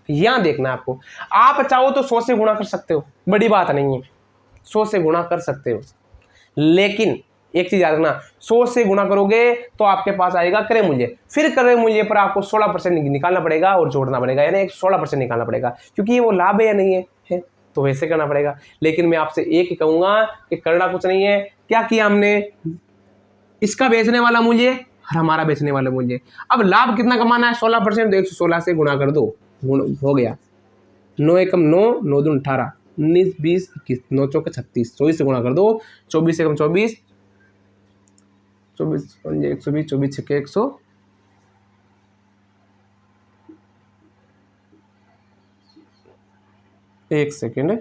यहां देखना आपको। आप चाहो तो 100 से गुणा कर सकते हो, बड़ी बात नहीं है, 100 से गुणा कर सकते हो, लेकिन एक चीज याद रखना, 100 से गुणा करोगे तो आपके पास आएगा क्रय मूल्य, फिर क्रय मूल्य पर आपको 16% निकालना पड़ेगा और जोड़ना पड़ेगा, यानी 16% निकालना पड़ेगा, क्योंकि ये वो लाभ है या नहीं है, तो वैसे करना पड़ेगा। लेकिन मैं आपसे एक ही कहूंगा कि करना कुछ नहीं है। क्या किया हमने, इसका बेचने वाला मूल्य और हमारा बेचने वाला मूल्य। अब लाभ कितना कमाना है, 16%, तो 116 से गुणा कर दो, हो गया 9 एकम 9, 9 दूनी 18, 19 20 21, 9 चौके 36, 24 से गुणा कर दो, 24 एकम 24, 24 120, 24 छक्के 100, एक सेकेंड,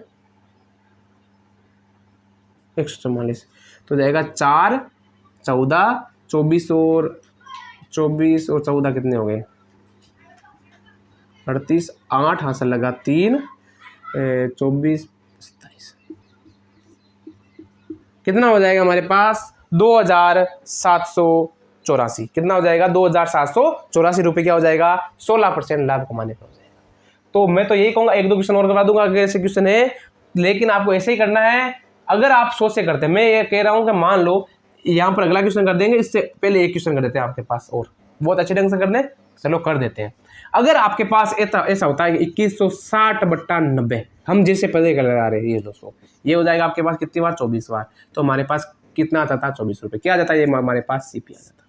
144, तो जाएगा 4 14 24 और 14 कितने हो गए, 38, 8 हाथ से लगा 3, 24 27, कितना हो जाएगा हमारे पास, 2784। कितना हो जाएगा, 2784 रुपये। क्या हो जाएगा, 16% लाभ कमाने पर हो जाएगा। तो मैं तो यही कहूंगा, 1-2 क्वेश्चन और करवा दूंगा अगर ऐसे क्वेश्चन है, लेकिन आपको ऐसे ही करना है। अगर आप 100 से करते हैं, मैं ये कह रहा हूं कि मान लो यहाँ पर अगला क्वेश्चन कर देंगे, इससे पहले एक क्वेश्चन कर देते हैं आपके पास, और बहुत अच्छे ढंग से कर दें, चलो कर देते हैं। अगर आपके पास ऐसा होता है 2160/90, हम जैसे पहले कर लगा रहे हैं ये दोस्तों, ये हो जाएगा आपके पास कितनी बार, 24 बार। तो हमारे पास कितना आता था, 24 रुपये। क्या आ जाता है, ये हमारे पास सीपी आ जाता,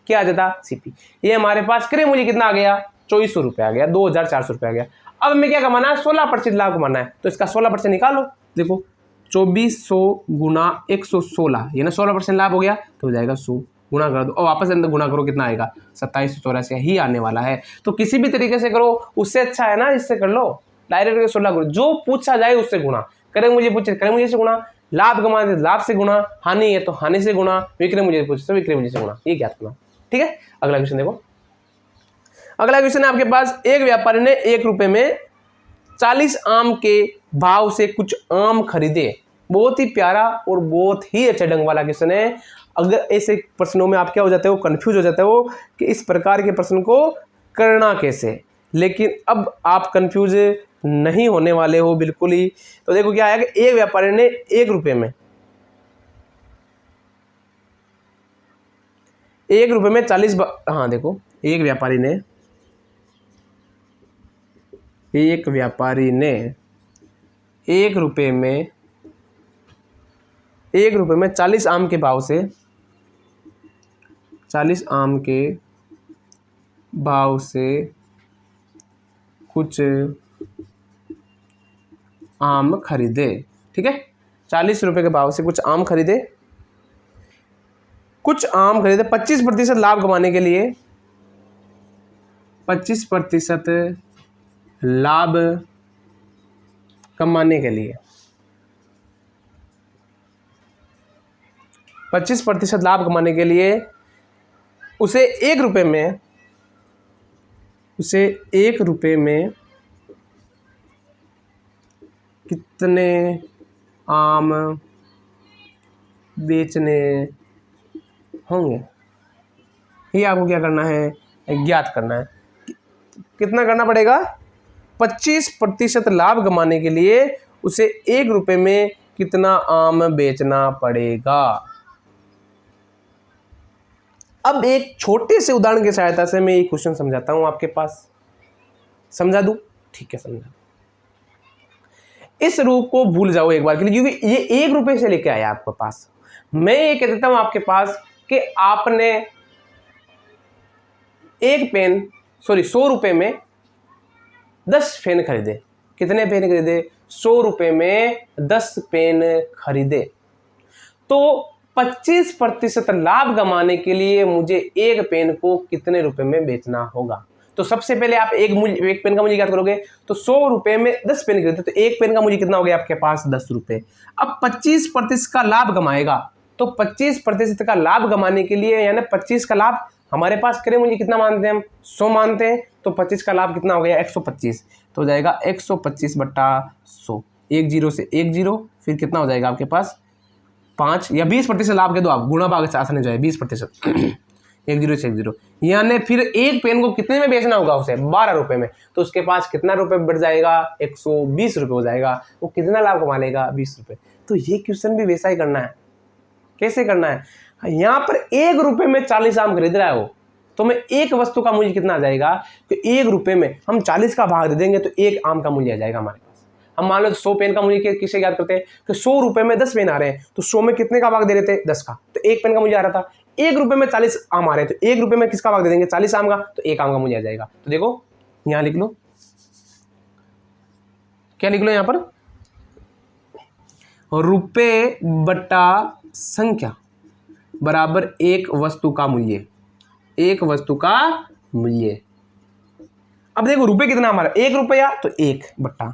क्या आ जाता, सीपी। ये हमारे पास क्रय मूल्य कितना आ गया, 2400 रुपये आ गया, 2400 रुपये आ गया। अब हमें क्या कमाना है, 16% लाभ कमाना है, तो इसका 16% निकालो। देखो 2400 गुना 116, ये ना 16% लाभ हो गया, तो हो जाएगा 100, गुणा कर दो और वापस अंदर गुणा करो, कितना आएगा, 2784 ही आने वाला है। तो किसी भी तरीके से करो, उससे अच्छा है ना इससे कर लो, डायरेक्ट 16 करो, जो पूछा जाए उससे गुणा करें। मुझे पूछे करें मुझे से गुणा, लाभ कमाने लाभ से गुणा, हानि है तो हानि से गुणा, विक्रय मुझे पूछे तो विक्रय मुझे से गुणा, ये क्या करना। ठीक है, अगला क्वेश्चन देखो। अगला क्वेश्चन है आपके पास, एक व्यापारी ने 1 रुपये में 40 आम के भाव से कुछ आम खरीदे। बहुत ही प्यारा और बहुत ही अच्छे ढंग वाला क्वेश्चन है। अगर ऐसे प्रश्नों में आप क्या हो जाते हो, कंफ्यूज हो जाते हो कि इस प्रकार के प्रश्न को करना कैसे, लेकिन अब आप कंफ्यूज नहीं होने वाले हो बिल्कुल ही। तो देखो क्या है कि एक व्यापारी ने 1 रुपये में 40, हाँ देखो, एक व्यापारी ने 1 रुपये में 40 आम के भाव से 40 आम के भाव से कुछ आम खरीदे। ठीक है, 40 रुपये के भाव से कुछ आम खरीदे, 25% लाभ कमाने के लिए 25% लाभ कमाने के लिए 25% लाभ कमाने के लिए उसे 1 रुपये में कितने आम बेचने होंगे, ये आपको क्या करना है, ज्ञात करना है। कितना करना पड़ेगा, 25% लाभ कमाने के लिए उसे 1 रुपये में कितना आम बेचना पड़ेगा। अब एक छोटे से उदाहरण की सहायता से मैं ये क्वेश्चन समझाता हूं आपके पास, समझा दूं, ठीक है समझा। इस रूप को भूल जाओ एक बार के लिए, क्योंकि ये 1 रुपये से लेके आया आपके पास। मैं ये कह देता हूं आपके पास कि आपने 100 रुपये में 10 पेन खरीदे। कितने पेन खरीदे, 100 रुपये में 10 पेन खरीदे। तो 25% लाभ कमाने के लिए मुझे 1 पेन को कितने रुपए में बेचना होगा। तो सबसे पहले आप एक पेन का मूल्य याद करोगे, तो 100 रुपये में 10 पेन खरीदे, तो 1 पेन का मूल्य कितना हो गया आपके पास, 10 रुपये। अब 25% का लाभ कमाएगा, तो 25% का लाभ कमाने के लिए, यानी 25 का लाभ, हमारे पास क्रय मूल्य कितना मानते हैं हम, 100 मानते हैं, तो 25 का लाभ कितना हो गया, 125। तो हो जाएगा 125/100, 1 0 से 1 0, फिर कितना हो जाएगा आपके पास 5, या 20% लाभ के दो आप, गुणा भाग से आसानी जो है 20%, 1 0 से 1 0, यानी फिर 1 पेन को कितने में बेचना होगा उसे, 12 रुपये में। तो उसके पास कितना रुपये बढ़ जाएगा, 120 रुपये हो जाएगा। वो कितना लाभ कमा लेगा, 20 रुपये। तो ये क्वेश्चन भी वैसा ही करना है। कैसे करना है, यहाँ पर 1 रुपये में 40 आम खरीद रहा है वो, तो मैं एक वस्तु का मूल्य कितना आ जाएगा, तो 1 रुपये में हम 40 का भाग दे देंगे तो 1 आम का मूल्य आ जाएगा हमारे पास। हम मान लो 100 पेन का मूल्य किसे याद करते हैं कि 100 रुपये में 10 पेन आ रहे हैं, तो 100 में कितने का भाग दे रहे थे, 10 का, तो 1 पेन का मूल्य आ रहा था। 1 रुपये में 40 आम आ रहे हैं, तो 1 रुपये में किसका भाग दे देंगे, 40 आम का, तो 1 आम का मूल्य आ जाएगा। तो देखो यहाँ लिख लो, क्या लिख लो यहाँ पर, रुपये बटा संख्या बराबर 1 वस्तु का मूल्य, 1 वस्तु का मूल्य। अब देखो रुपये कितना हमारा, 1 रुपया, तो 1 बट्टा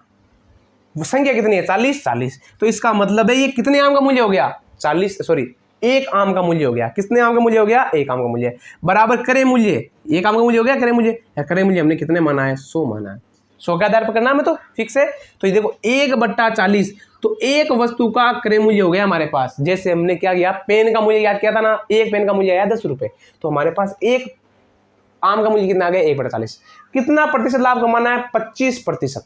संख्या कितनी है, 40। तो इसका मतलब है ये कितने आम का मूल्य हो गया, 1 आम का मूल्य हो गया। कितने आम का मूल्य हो गया, 1 आम का मूल्य, बराबर क्रय मूल्य, 1 आम का मूल्य हो गया क्रय मूल्य, या क्रय मूल्य हमने कितने माना है, 100 माना है, 100 के आधार पर करना है तो फिक्स है। तो ये देखो 1/40, तो 1 वस्तु का क्रय मूल्य हो गया हमारे पास। जैसे हमने क्या किया, पेन का मूल्य याद किया था ना, 1 पेन का मूल्य आया 10 रुपये, तो हमारे पास 1 आम का मूल्य कितना आ गया, 1/40। कितना प्रतिशत लाभ कमाना है, 25%।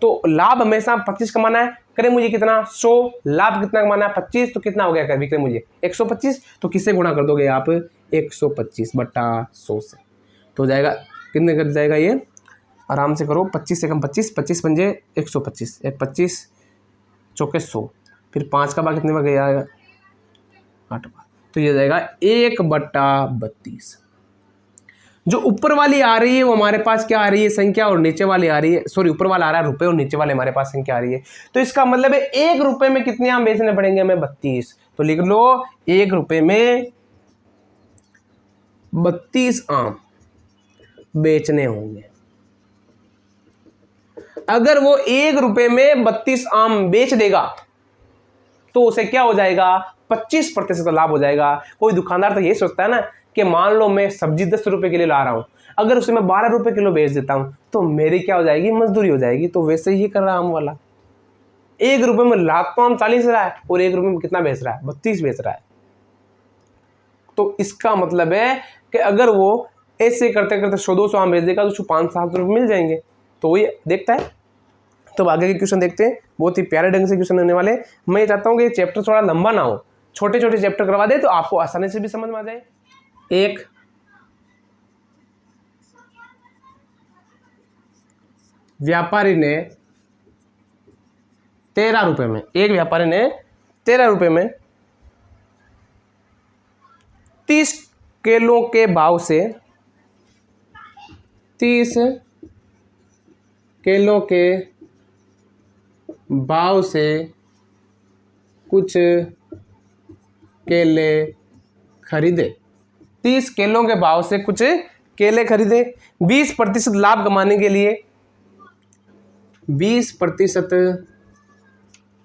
तो लाभ हमेशा 25 कमाना है, करें मुझे कितना 100, लाभ कितना कमाना है 25, तो कितना हो गया विक्रम मुझे 125, तो किससे गुणा कर दोगे आप 125/100 से, तो हो जाएगा कितने कर जाएगा ये, आराम से करो 25 से कम 25, 25 पंजे 125, 25 चौके 100, फिर 5 का भाग कितने में गया 8 बार, तो ये जाएगा 1/32। जो ऊपर वाली आ रही है वो हमारे पास क्या आ रही है संख्या, और नीचे वाली आ रही है, सॉरी ऊपर वाला आ रहा है रुपए और नीचे वाले हमारे पास संख्या आ रही है। तो इसका मतलब है 1 रुपए में कितने आम बेचने पड़ेंगे हमें 32, तो लिख लो 1 रुपए में 32 आम बेचने होंगे। अगर वो 1 रुपए में 32 आम बेच देगा तो उसे क्या हो जाएगा 25% का लाभ हो जाएगा। कोई दुकानदार तो ये सोचता है ना कि मान लो मैं सब्जी 10 रुपए के लिए ला रहा हूं, अगर उसे मैं 12 रुपए किलो बेच देता हूं तो मेरी क्या हो जाएगी मजदूरी हो जाएगी। तो वैसे ही कर रहा आम वाला 1 रुपए में लाख तो आम 40 रहा है और 1 रुपए में कितना बेच रहा है 32 बेच रहा है। तो इसका मतलब है कि अगर वो ऐसे करते करते 100-200 आम बेच देगा तो उसको 500-700 रुपये मिल जाएंगे। तो वही देखता है। तो आगे के क्वेश्चन देखते हैं, बहुत ही प्यारे ढंग से क्वेश्चन होने वाले। मैं ये चाहता हूँ कि चैप्टर थोड़ा लंबा ना हो, छोटे छोटे चैप्टर करवा दे तो आपको आसानी से भी समझ में आ जाए। एक व्यापारी ने 13 रुपए में, एक व्यापारी ने 13 रुपए में 30 केलों के भाव से 30 केलों के भाव से कुछ केले खरीदे, 30 केलों के भाव से कुछ केले खरीदे। 20% लाभ कमाने के लिए 20%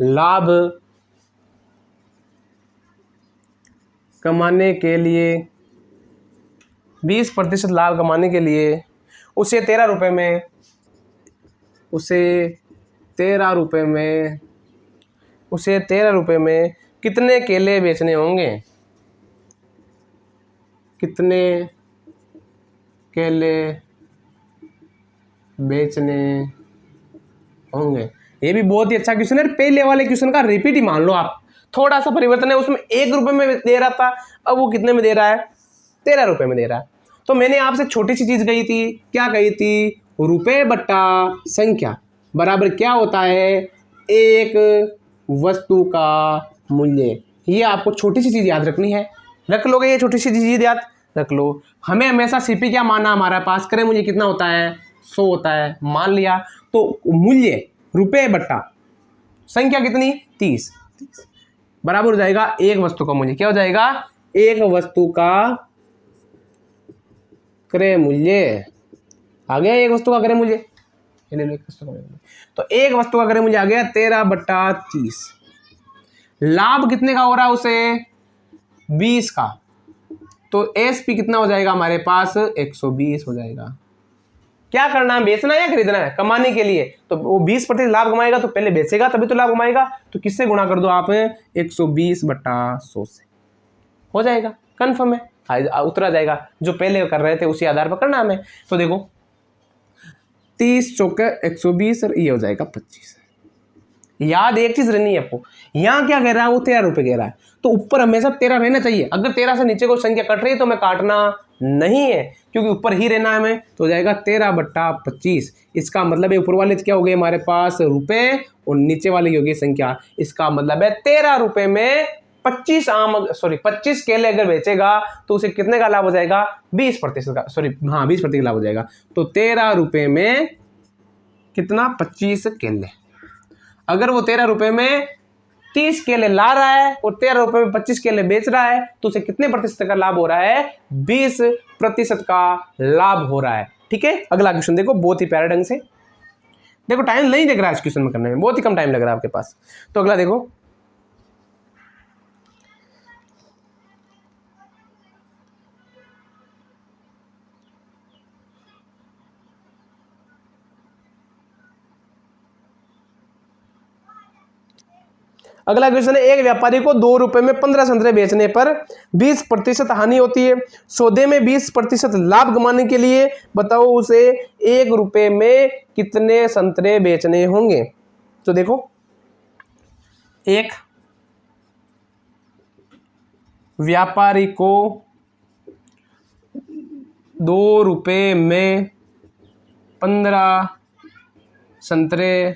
लाभ कमाने के लिए 20% लाभ कमाने के लिए उसे 13 रुपए में, उसे 13 रुपए में, उसे 13 रुपए में कितने केले बेचने होंगे, कितने केले बेचने होंगे। ये भी बहुत ही अच्छा क्वेश्चन है। पहले वाले क्वेश्चन का रिपीट ही मान लो आप, थोड़ा सा परिवर्तन है, उसमें 1 रुपए में दे रहा था, अब वो कितने में दे रहा है 13 रुपए में दे रहा है। तो मैंने आपसे छोटी सी चीज कही थी, क्या कही थी, रुपए बट्टा संख्या बराबर क्या होता है एक वस्तु का मूल्य। ये आपको छोटी सी चीज याद रखनी है, रख लोगे ये छोटी सी चीज याद रख लो। हमें हमेशा सीपी क्या माना हमारा पास, करें मुझे कितना होता है 100 होता है मान लिया, तो मूल्य रुपए बट्टा संख्या कितनी 30 बराबर हो जाएगा एक वस्तु का मूल्य। क्या हो जाएगा एक वस्तु का क्रय मूल्य आ गया, एक वस्तु का क्रय मूल्य। तो एक वस्तु का क्रय मूल्य आ गया 13/30। लाभ कितने का हो रहा है उसे 20 का, तो एसपी कितना हो जाएगा हमारे पास 120 हो जाएगा। क्या करना है बेचना है या खरीदना है कमाने के लिए, तो वो 20% लाभ कमाएगा तो पहले बेचेगा तभी तो लाभ कमाएगा। तो किससे गुणा कर दो आप 120/100 से, हो जाएगा कंफर्म है, उतरा जाएगा। जो पहले कर रहे थे उसी आधार पर करना हमें। तो देखो 30 चौके 120 और ये हो जाएगा 25। याद एक चीज रहनी है आपको, यहां क्या कह रहा है वो 13 रुपए कह रहा है, तो ऊपर हमेशा 13 रहना चाहिए। अगर 13 से नीचे कोई संख्या कट रही है तो हमें काटना नहीं है, क्योंकि ऊपर ही रहना है हमें। तो हो जाएगा 13/25। इसका मतलब है ऊपर वाले क्या हो गए हमारे पास रुपए और नीचे वाले हो गई संख्या। इसका मतलब है 13 रुपए में 25 केले अगर बेचेगा तो उसे कितने का लाभ हो जाएगा 20% का, सॉरी हाँ 20% का लाभ हो जाएगा। तो 13 रुपए में कितना 25 केले। अगर वो 13 रुपए में 30 केले ला रहा है और 13 रुपए में 25 केले बेच रहा है तो उसे कितने प्रतिशत का लाभ हो रहा है 20% का लाभ हो रहा है। ठीक है, अगला क्वेश्चन देखो बहुत ही प्यारे ढंग से। देखो टाइम नहीं लग रहा है इस क्वेश्चन में करने में, बहुत ही कम टाइम लग रहा है आपके पास। तो अगला देखो, अगला क्वेश्चन है, एक व्यापारी को 2 रुपए में 15 संतरे बेचने पर 20% हानि होती है। सौदे में 20% लाभ कमाने के लिए बताओ उसे 1 रुपए में कितने संतरे बेचने होंगे। तो देखो, एक व्यापारी को 2 रुपए में 15 संतरे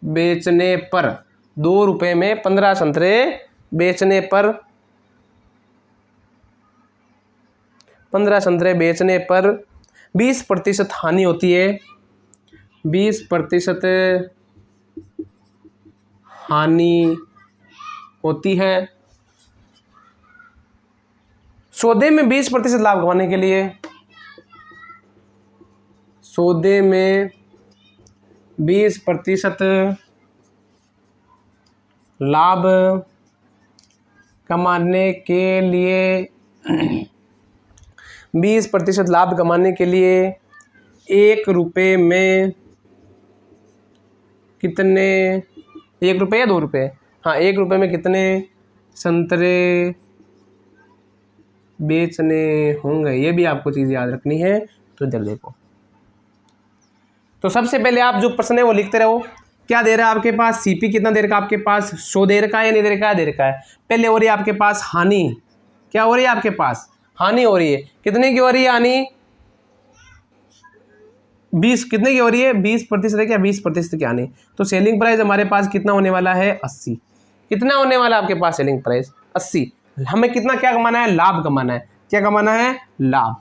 बेचने पर 2 रुपए में 15 संतरे बेचने पर 20% हानि होती है। 20% हानि होती है। सौदे में 20% लाभ कमाने के लिए, सौदे में 20% लाभ कमाने के लिए 20% लाभ कमाने के लिए 1 रुपए में कितने, 1 रुपए या 2 रुपए, हाँ 1 रुपए में कितने संतरे बेचने होंगे, ये भी आपको चीज़ याद रखनी है। तो इधर देखो, तो सबसे पहले आप जो प्रश्न है वो लिखते रहो। क्या दे रहा है आपके पास, सीपी कितना दे रखा है आपके पास, 100 दे रखा है या नहीं दे रखा है, दे रखा है। पहले हो रही है आपके पास हानि, क्या हो रही है आपके पास, हानि हो रही है। कितने की हो रही है हानि, 20, कितने की हो रही है, 20% है क्या, 20% की हानि। तो सेलिंग प्राइस हमारे पास कितना होने वाला है, 80। कितना होने वाला है आपके पास सेलिंग प्राइस, 80। हमें कितना क्या कमाना है, लाभ कमाना है। क्या कमाना है, लाभ।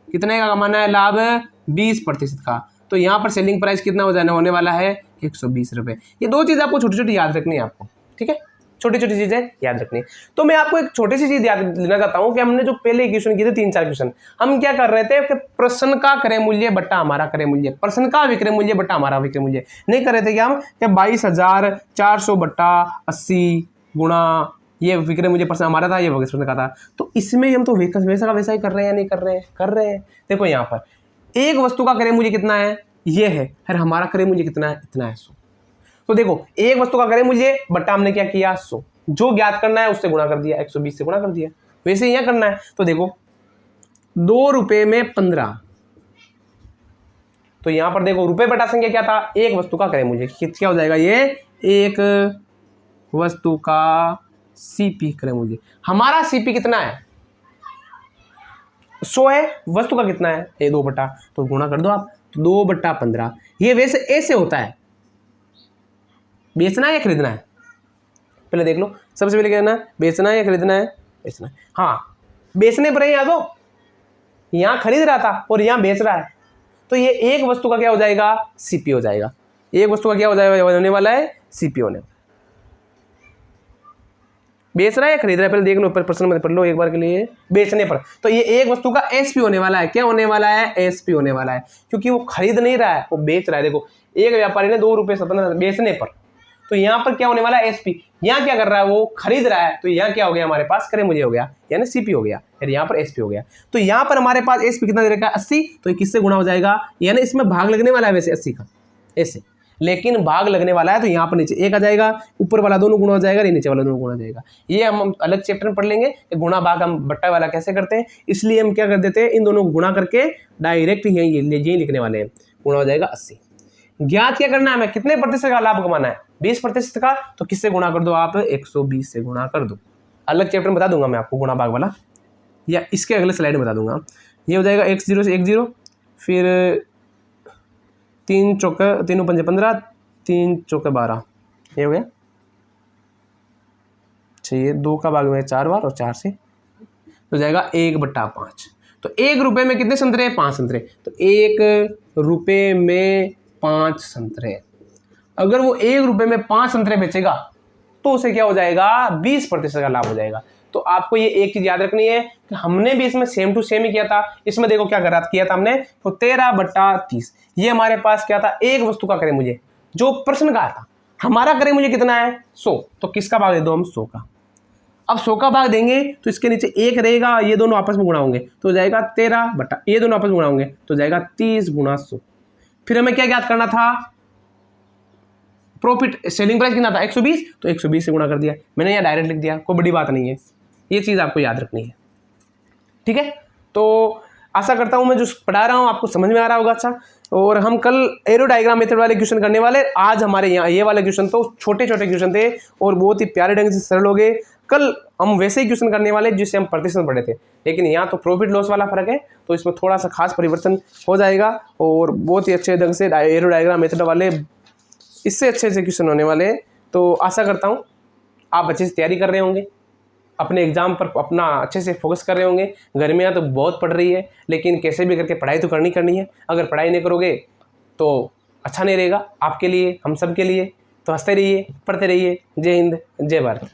कितने का कमाना है, लाभ 20% का। तो यहाँ पर सेलिंग प्राइस कितना हो जाना होने वाला है, 120 रुपये। ये 2 चीज़ आपको छोटी छोटी याद रखनी है आपको, ठीक है, छोटी छोटी चीज़ें याद रखनी है। तो मैं आपको एक छोटी सी चीज़ याद देना चाहता हूँ कि हमने जो पहले क्वेश्चन किए थे 3-4 क्वेश्चन, हम क्या कर रहे थे कि प्रश्न का क्रय मूल्य बट्टा हमारा क्रय मूल्य, प्रश्न का विक्रय मूल्य बट्टा हमारा विक्रय मूल्य नहीं कर रहे थे। क्या हम 22,400 बट्टा 80 गुणा ये विक्रय मूल्य प्रश्न हमारा था, ये प्रश्न का था। तो इसमें हम तो वैसा का वैसा ही कर रहे हैं या नहीं कर रहे हैं, कर रहे हैं। देखो यहाँ पर एक वस्तु का क्रय मूल्य कितना है, ये है, फिर हमारा क्रय मूल्य कितना है, इतना है 100। तो देखो एक वस्तु का क्रय मूल्य बट्टा हमने क्या किया, 100, जो ज्ञात करना है उससे गुणा कर दिया, 120 से गुणा कर दिया, वैसे ही यहाँ करना है। तो देखो 2 रुपए में 15, तो यहां पर देखो रुपए बटा संख्या क्या था, एक वस्तु का क्रय मूल्य, क्या हो जाएगा ये, एक वस्तु का सीपी क्रय मूल्य। हमारा सीपी कितना है, 100 है, वस्तु का कितना है, ये 2 बटा, तो गुणा कर दो आप, 2 बटा 15। ये वैसे ऐसे होता है, बेचना है या खरीदना है, पहले देख लो। सबसे पहले क्या करना है, बेचना है या खरीदना है, बेचना है। हाँ बेचने पर है, यहाँ तो यहाँ खरीद रहा था और यहाँ बेच रहा है, तो ये एक वस्तु का क्या हो जाएगा, सीपी हो जाएगा। एक वस्तु का क्या हो जाएगा, होने वाला है सीपी होने वाला। बेच रहा है या खरीद रहा है, पहले देख लो, प्रश्न में पढ़ लो एक बार के लिए। बेचने पर, तो ये एक वस्तु का एसपी होने वाला है, क्या होने वाला है, एसपी होने वाला है, क्योंकि वो खरीद नहीं रहा है, वो बेच रहा है। देखो एक व्यापारी ने 2 रुपये 17 बेचने पर, तो यहाँ पर क्या होने वाला है, एसपी। यहाँ क्या कर रहा है, वो खरीद रहा है, तो यहाँ क्या हो गया, हमारे पास क्रय मूल्य हो गया, यानी सीपी हो गया, फिर यहाँ पर एसपी हो गया। तो यहाँ पर हमारे पास एसपी कितना दे रखा है, 80, तो ये किससे गुणा हो जाएगा, यानी इसमें भाग लगने वाला है वैसे 80 का ऐसे, लेकिन भाग लगने वाला है तो यहाँ पर नीचे 1 आ जाएगा, ऊपर वाला दोनों गुणा हो जाएगा, नीचे वाला दोनों गुणा हो जाएगा। ये हम अलग चैप्टर में पढ़ लेंगे, गुणा भाग हम बट्टा वाला कैसे करते हैं। इसलिए हम क्या कर देते हैं, इन दोनों को गुणा करके डायरेक्ट यही लिखने वाले हैं, गुणा हो जाएगा 80। ज्ञात क्या करना है, हमें कितने प्रतिशत का लाभ कमाना है, 20% का, तो किससे गुणा कर दो आप, 120 से गुणा कर दो। अलग चैप्टर में बता दूंगा मैं आपको गुणा भाग वाला, या इसके अगले स्लाइड में बता दूंगा। ये हो जाएगा 10 से 10, फिर 3 चौके 3 पंजे 15, 3 चौके 12, ये हो गया। चाहिए 2 का भाग में 4 बार और 4 से हो जाएगा 1/5। तो 1 रुपये में कितने संतरे, 5 संतरे, तो 1 रुपये में 5 संतरे। अगर वो 1 रुपये में 5 संतरे बेचेगा तो उसे क्या हो जाएगा, 20% का लाभ हो जाएगा। तो आपको ये एक चीज याद रखनी है कि हमने भी इसमें सेम टू सेम ही किया था। इसमें देखो क्या किया था हमने, तो 13/30, ये हमारे पास क्या था, एक वस्तु का क्रय मूल्य, जो प्रश्न का था। हमारा क्रय मूल्य कितना है, 100, तो किसका भाग दे दो हम, 100 का। अब 100 का भाग देंगे तो इसके नीचे 1 रहेगा, ये दोनों आपस में गुणा होंगे तो हो जाएगा 13 ये दोनों आपस में गुणा होंगे तो हो जाएगा 30 गुणा 100। फिर हमें क्या ज्ञात करना था, प्रॉफिट सेलिंग प्राइस कितना था 120, तो 120 से गुणा कर दिया, मैंने यहाँ डायरेक्ट लिख दिया, कोई बड़ी बात नहीं है, ये चीज़ आपको याद रखनी है। ठीक है, तो आशा करता हूँ मैं जो पढ़ा रहा हूँ आपको समझ में आ रहा होगा। अच्छा, और हम कल एरो डायग्राम मेथड वाले क्वेश्चन करने वाले। आज हमारे यहाँ ये वाले क्वेश्चन तो छोटे छोटे क्वेश्चन थे और बहुत ही प्यारे ढंग से सरल हो गए। कल हम वैसे ही क्वेश्चन करने वाले जिससे हम प्रतिशत पढ़े थे, लेकिन यहाँ तो प्रॉफिट लॉस वाला फर्क है, तो इसमें थोड़ा सा खास परिवर्तन हो जाएगा और बहुत ही अच्छे ढंग से एरो डायग्राम मेथड वाले इससे अच्छे क्वेश्चन होने वाले हैं। तो आशा करता हूँ आप अच्छे से तैयारी कर रहे होंगे, अपने एग्जाम पर अपना अच्छे से फोकस कर रहे होंगे। गर्मियाँ तो बहुत पड़ रही है, लेकिन कैसे भी करके पढ़ाई तो करनी है। अगर पढ़ाई नहीं करोगे तो अच्छा नहीं रहेगा आपके लिए, हम सब के लिए। तो हंसते रहिए, पढ़ते रहिए। जय हिंद, जय भारत।